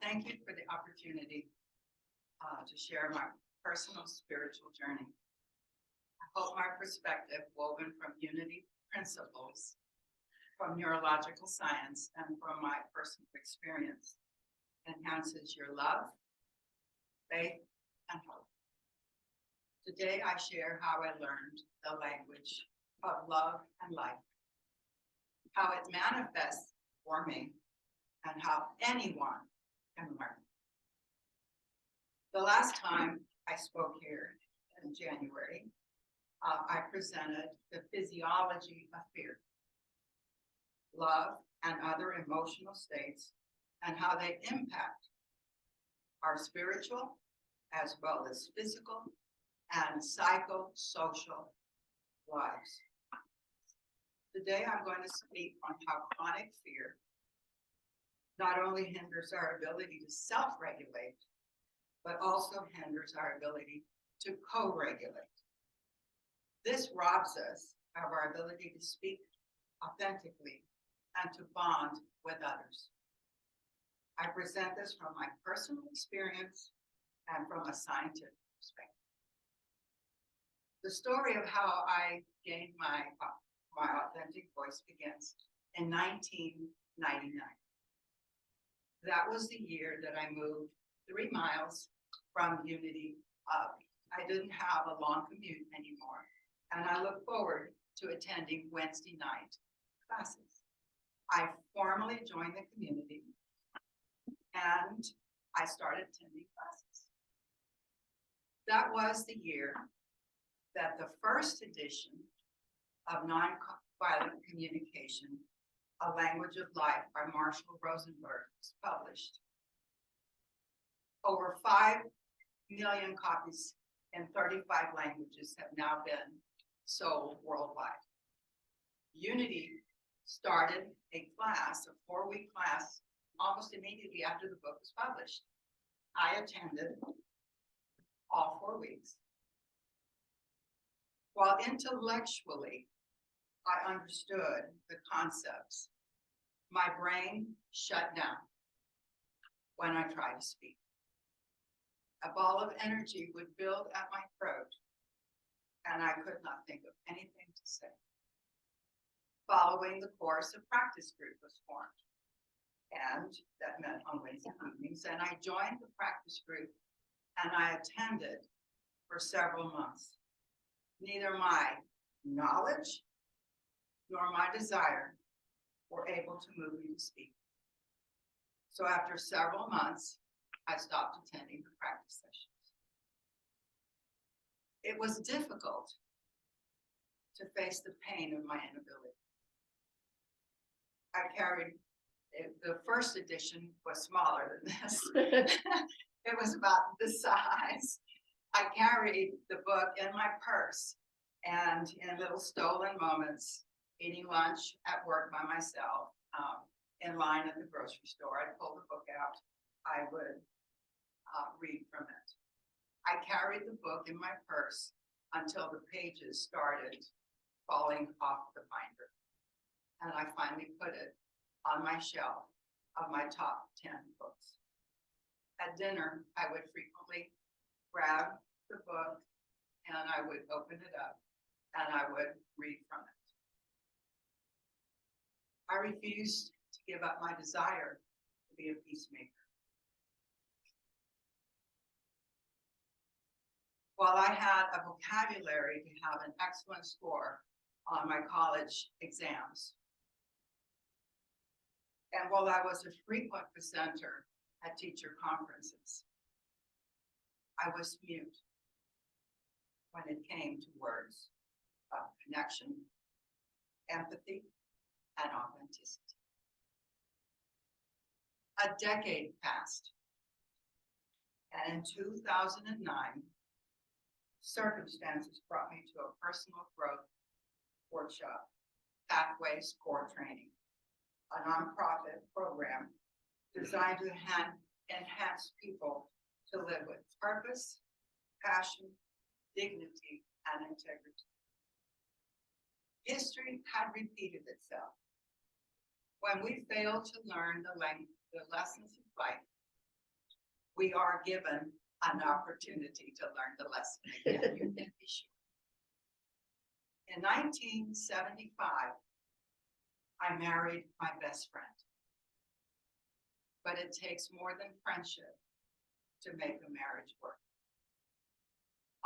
Thank you for the opportunity to share my personal spiritual journey. I hope my perspective, woven from unity principles, from neurological science, and from my personal experience, enhances your love, faith, and hope. Today, I share how I learned the language of love and life, how it manifests for me, and how anyone can learn. The last time I spoke here in January, I presented the physiology of fear, love, and other emotional states, and how they impact our spiritual as well as physical and psychosocial lives. Today, I'm going to speak on how chronic fear not only hinders our ability to self-regulate, but also hinders our ability to co-regulate. This robs us of our ability to speak authentically and to bond with others. I present this from my personal experience and from a scientific perspective. The story of how I gained my authentic voice begins in 1999. That was the year that I moved 3 miles from Unity up. I didn't have a long commute anymore, and I look forward to attending Wednesday night classes. I formally joined the community, and I started attending classes. That was the year that the first edition of Nonviolent Communication, A Language of Life by Marshall Rosenberg was published. Over 5 million copies in 35 languages have now been sold worldwide. Unity started a class, a 4-week class, almost immediately after the book was published. I attended all 4 weeks. While intellectually I understood the concepts, my brain shut down when I tried to speak. A ball of energy would build at my throat, and I could not think of anything to say. Following the course, a practice group was formed, and that met on Wednesday evenings, and I joined the practice group, and I attended for several months. Neither my knowledge nor my desire were able to move me to speak. So after several months, I stopped attending the practice sessions. It was difficult to face the pain of my inability. I carried, the first edition was smaller than this. It was about this size. I carried the book in my purse, and in little stolen moments, eating lunch at work by myself, in line at the grocery store, I'd pull the book out, I would read from it. I carried the book in my purse until the pages started falling off the binder, and I finally put it on my shelf of my top 10 books. At dinner, I would frequently grab the book and I would open it up and I would read from it. I refused to give up my desire to be a peacemaker. While I had a vocabulary to have an excellent score on my college exams, and while I was a frequent presenter at teacher conferences, I was mute when it came to words of connection, empathy, and authenticity. A decade passed, and in 2009, circumstances brought me to a personal growth workshop, Pathways Core Training, a nonprofit program designed to enhance people to live with purpose, passion, dignity, and integrity. History had repeated itself. When we failed to learn the lessons of life, we are given an opportunity to learn the lesson again, you can be sure. In 1975, I married my best friend. But it takes more than friendship to make a marriage work.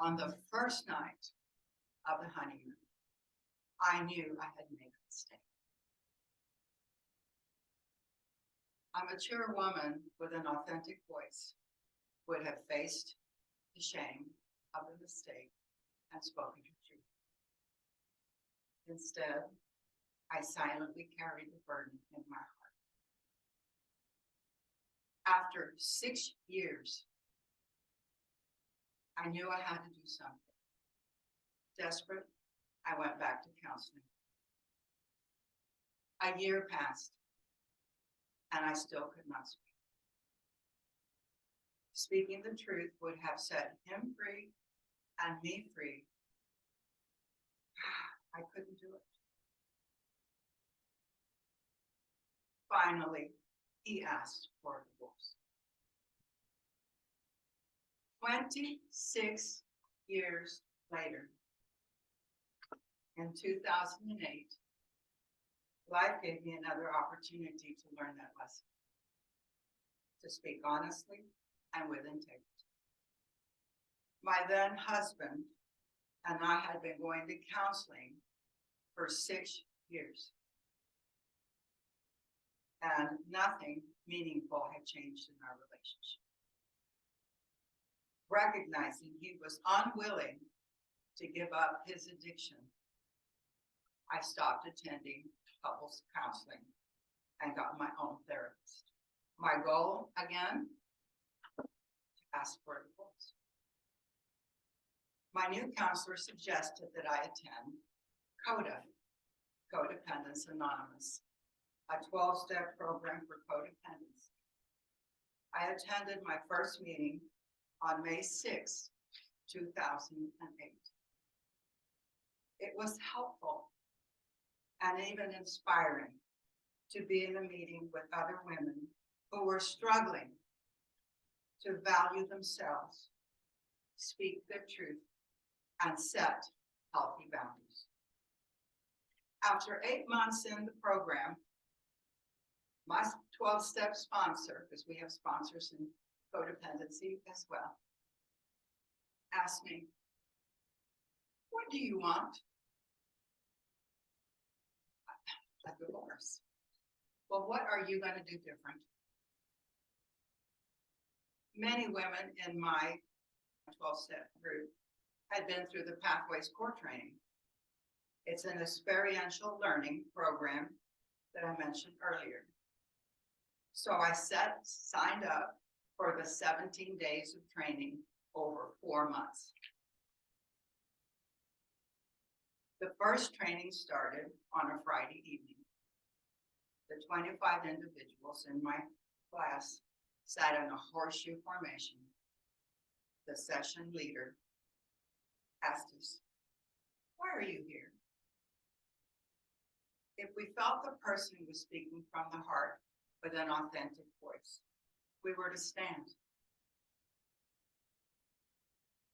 On the first night of the honeymoon, I knew I had made a mistake. A mature woman with an authentic voice would have faced the shame of the mistake and spoken her truth. Instead, I silently carried the burden in my heart. After 6 years, I knew I had to do something. Desperate, I went back to counseling. A year passed, and I still could not speak. Speaking the truth would have set him free and me free. I couldn't do it. Finally, he asked for a divorce. 26 years later, in 2008, life gave me another opportunity to learn that lesson, to speak honestly and with integrity. My then husband and I had been going to counseling for 6 years, and nothing meaningful had changed in our relationship. Recognizing he was unwilling to give up his addiction, I stopped attending couples counseling and got my own therapist. My goal, again, to ask for a divorce. My new counselor suggested that I attend CODA, Codependence Anonymous, a 12-step program for codependency. I attended my first meeting on May 6, 2008. It was helpful and even inspiring to be in a meeting with other women who were struggling to value themselves, speak their truth, and set healthy boundaries. After 8 months in the program, my 12-step sponsor, because we have sponsors in codependency as well, asked me, "What do you want?" A divorce. Well, what are you going to do different? Many women in my 12-step group had been through the Pathways core training. It's an experiential learning program that I mentioned earlier. So I signed up for the 17 days of training over 4 months. The first training started on a Friday evening. The 25 individuals in my class sat in a horseshoe formation. The session leader asked us, "Why are you here?" If we felt the person was speaking from the heart with an authentic voice, we were to stand.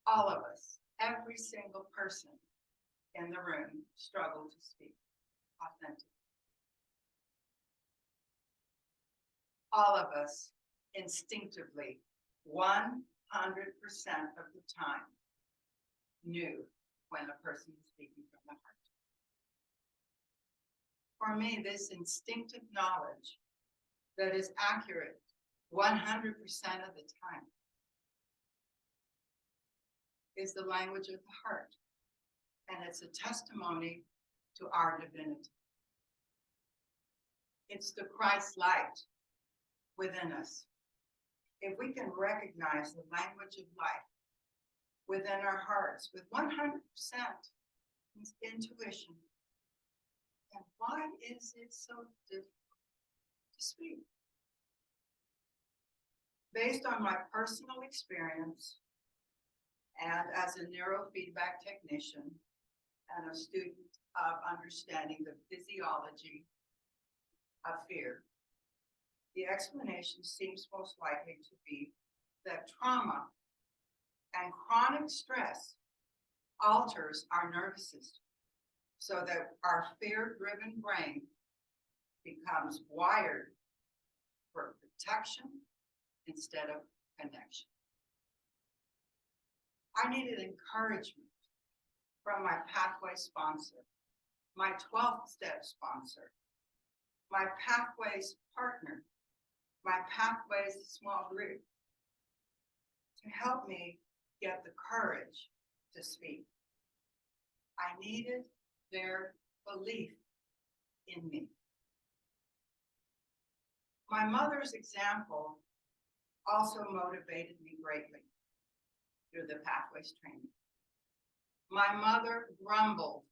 All of us, every single person in the room, struggled to speak authentically. All of us instinctively, 100% of the time, knew when a person was speaking from the heart. For me, this instinctive knowledge that is accurate 100% of the time is the language of the heart, and it's a testimony to our divinity. It's the Christ light within us. If we can recognize the language of life within our hearts with 100% intuition, then why is it so difficult to speak? Based on my personal experience and as a neurofeedback technician and a student of understanding the physiology of fear, the explanation seems most likely to be that trauma and chronic stress alters our nervous system so that our fear-driven brain becomes wired for protection instead of connection. I needed encouragement from my pathway sponsor, my 12th step sponsor, my pathways partner, my pathways small group, to help me get the courage to speak. I needed their belief in me. My mother's example also motivated me greatly through the pathways training. My mother grumbled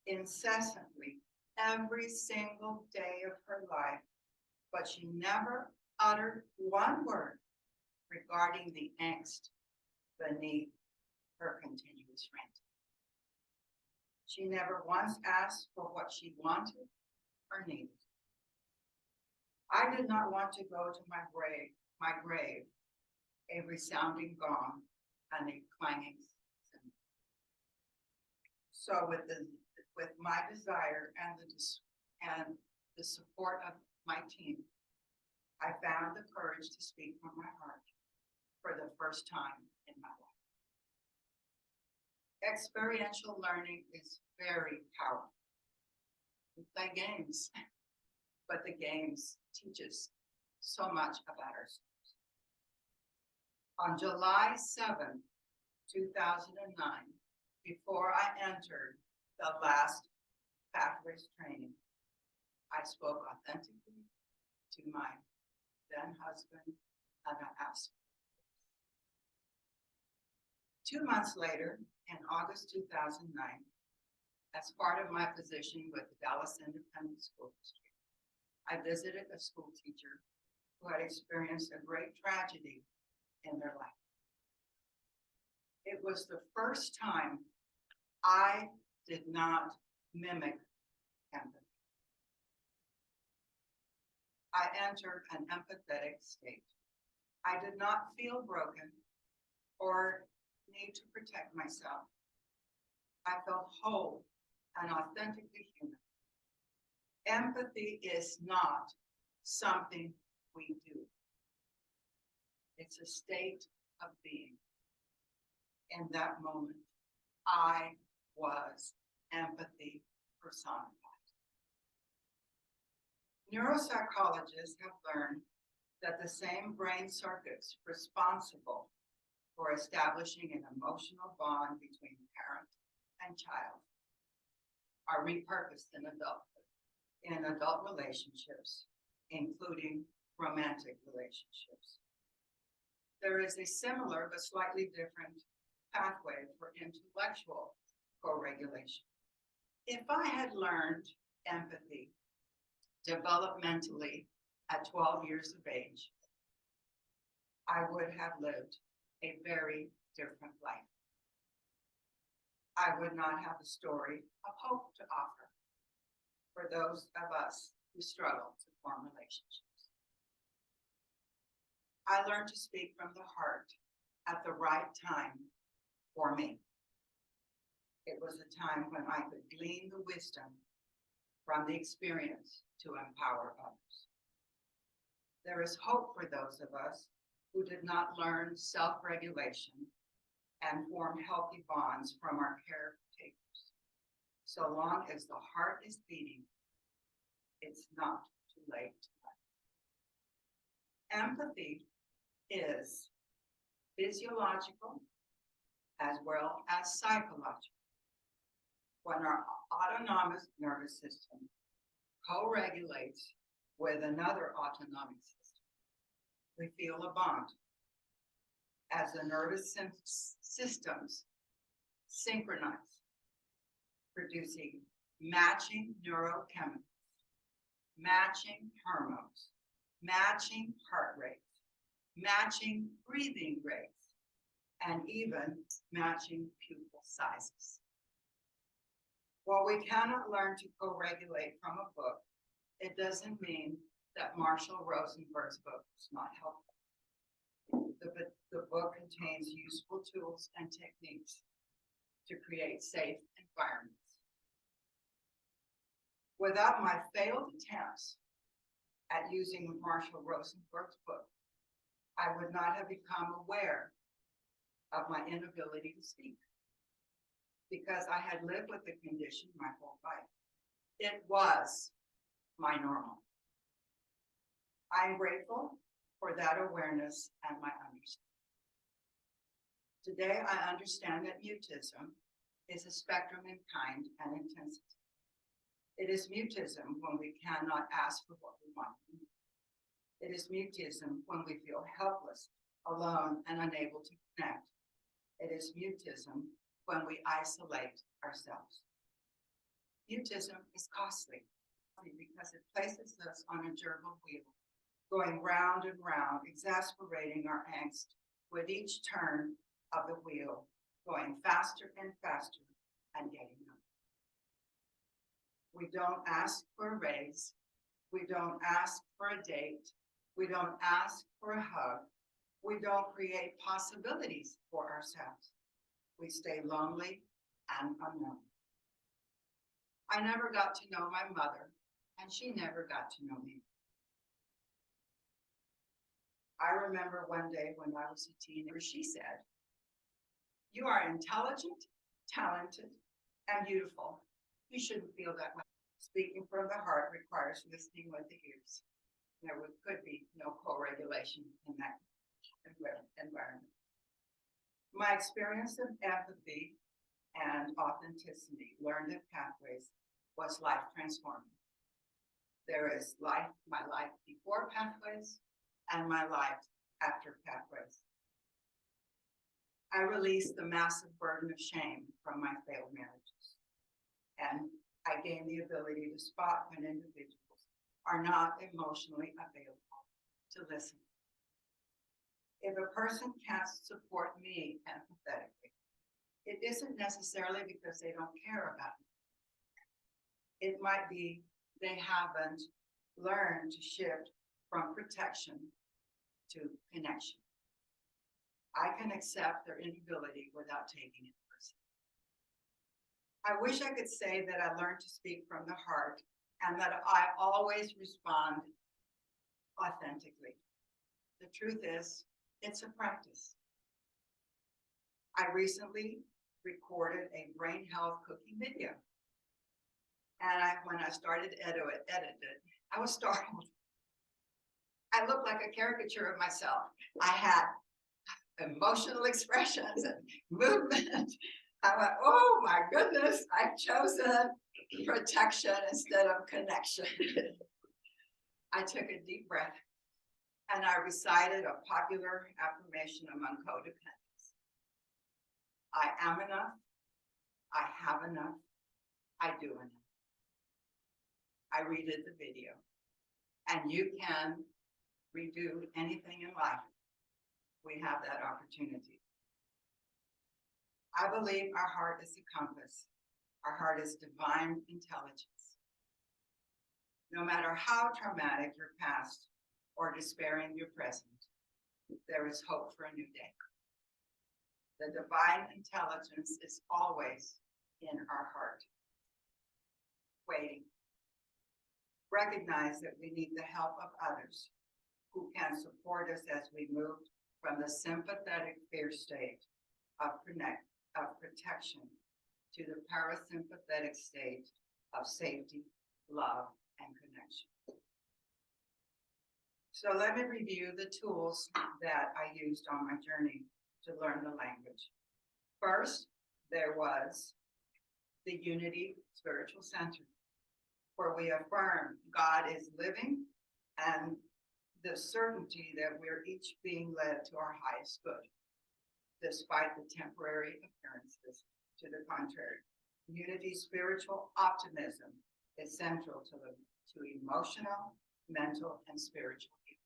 incessantly every single day of her life, but she never uttered one word regarding the angst beneath her continuous ranting. She never once asked for what she wanted or needed. I did not want to go to my grave, a resounding gong and a clanging cymbal. So with my desire and the support of my team, I found the courage to speak from my heart for the first time in my life. Experiential learning is very powerful. We play games, but the games teach us so much about ourselves. On July 7, 2009, before I entered the last pathways training, I spoke authentically to my then husband, and I asked. 2 months later, in August 2009, as part of my position with the Dallas Independent School District, I visited a school teacher who had experienced a great tragedy in their life. It was the first time I did not mimic empathy. I entered an empathetic state. I did not feel broken or need to protect myself. I felt whole and authentically human. Empathy is not something we do. It's a state of being. In that moment, I was empathy personified. Neuropsychologists have learned that the same brain circuits responsible for establishing an emotional bond between parent and child are repurposed in adult relationships, including romantic relationships. There is a similar but slightly different pathway for intellectual co-regulation. If I had learned empathy developmentally at 12 years of age, I would have lived a very different life. I would not have a story of hope to offer for those of us who struggle to form relationships. I learned to speak from the heart at the right time for me. It was a time when I could glean the wisdom from the experience to empower others. There is hope for those of us who did not learn self-regulation and form healthy bonds from our caretakers. So long as the heart is beating, it's not too late to learn. Empathy is physiological as well as psychological. When our autonomous nervous system co-regulates with another autonomic system, we feel a bond. As the nervous systems synchronize, producing matching neurochemicals, matching hormones, matching heart rates, matching breathing rates, and even matching pupil sizes. While we cannot learn to co-regulate from a book, it doesn't mean that Marshall Rosenberg's book is not helpful. The book contains useful tools and techniques to create safe environments. Without my failed attempts at using Marshall Rosenberg's book, I would not have become aware of my inability to speak, because I had lived with the condition my whole life. It was my normal. I'm grateful for that awareness and my understanding. Today, I understand that mutism is a spectrum in kind and intensity. It is mutism when we cannot ask for what we want. It is mutism when we feel helpless, alone, and unable to connect. It is mutism when we isolate ourselves. Mutism is costly because it places us on a gerbil wheel, going round and round, exasperating our angst with each turn of the wheel, going faster and faster and getting numb. We don't ask for a raise. We don't ask for a date. We don't ask for a hug. We don't create possibilities for ourselves. We stay lonely and unknown. I never got to know my mother, and she never got to know me. I remember one day when I was a teenager, she said, "You are intelligent, talented, and beautiful. You shouldn't feel that way." Speaking from the heart requires listening with the ears. There could be no co-regulation in that environment. My experience of empathy and authenticity learned at Pathways was life transforming. There is my life before Pathways and my life after Pathways. I released the massive burden of shame from my failed marriages, and I gained the ability to spot when individuals are not emotionally available to listen. If a person can't support me empathetically, it isn't necessarily because they don't care about me. It might be they haven't learned to shift from protection to connection. I can accept their inability without taking it personally. I wish I could say that I learned to speak from the heart and that I always respond authentically. The truth is, it's a practice. I recently recorded a brain health cooking video. And when I started to edit it, I was startled. I looked like a caricature of myself. I had emotional expressions and movement. I went, oh my goodness, I've chosen protection instead of connection. I took a deep breath and I recited a popular affirmation among codependents. I am enough. I have enough. I do enough. I redid the video, and you can redo anything in life. We have that opportunity. I believe our heart is a compass. Our heart is divine intelligence. No matter how traumatic your past or despairing your present, there is hope for a new day. The divine intelligence is always in our heart, waiting. Recognize that we need the help of others who can support us as we move from the sympathetic fear state of protection to the parasympathetic state of safety, love, and connection. So let me review the tools that I used on my journey to learn the language. First, there was the Unity Spiritual Center, where we affirm God is living and the certainty that we're each being led to our highest good, despite the temporary appearances to the contrary. Unity spiritual optimism is central to emotional, mental, and spiritual healing.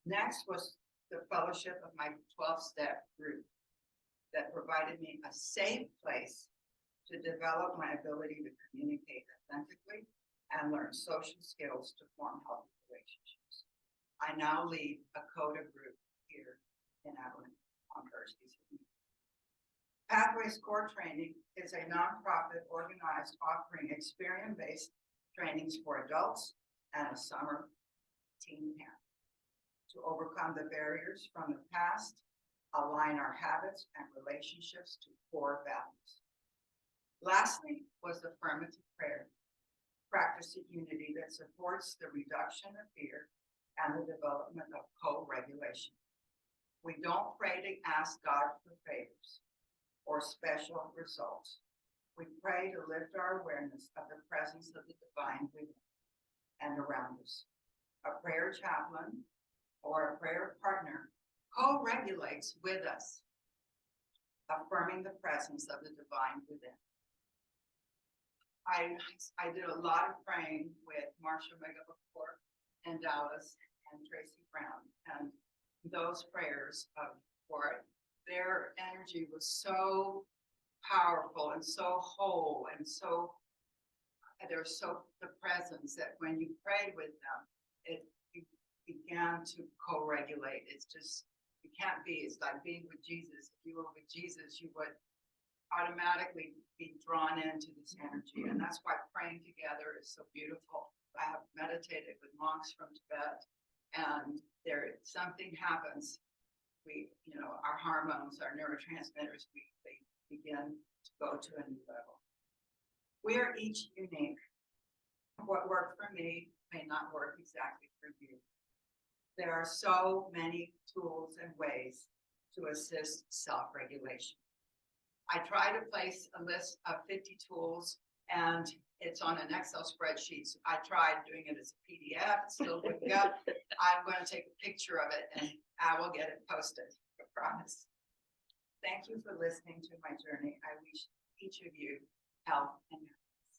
Next was the fellowship of my 12-step group that provided me a safe place to develop my ability to communicate authentically and learn social skills to form healthy relationships. I now lead a CODA group here in Abilene on Thursdays. Pathways Core Training is a nonprofit organized offering experience-based trainings for adults and a summer teen camp to overcome the barriers from the past, align our habits and relationships to core values. Lastly was affirmative prayer, practice of unity that supports the reduction of fear and the development of co-regulation. We don't pray to ask God for favors or special results. We pray to lift our awareness of the presence of the divine within and around us. A prayer chaplain or a prayer partner co-regulates with us, affirming the presence of the divine within. I did a lot of praying with Marsha Megabefore and Dallas and Tracy Brown, and those prayers for their energy was so powerful and so whole and so there's so the presence that when you prayed with them, it began to co-regulate. It's just, it can't be. It's like being with Jesus. If you were with Jesus, you would automatically be drawn into this energy. And that's why praying together is so beautiful. I have meditated with monks from Tibet, and there something happens. Our hormones, our neurotransmitters, they begin to go to a new level. We are each unique. What worked for me may not work exactly for you. There are so many tools and ways to assist self-regulation. I try to place a list of 50 tools, and it's on an Excel spreadsheet. So I tried doing it as a PDF, it still wouldn't go. I'm going to take a picture of it and I will get it posted, I promise. Thank you for listening to my journey. I wish each of you health and happiness.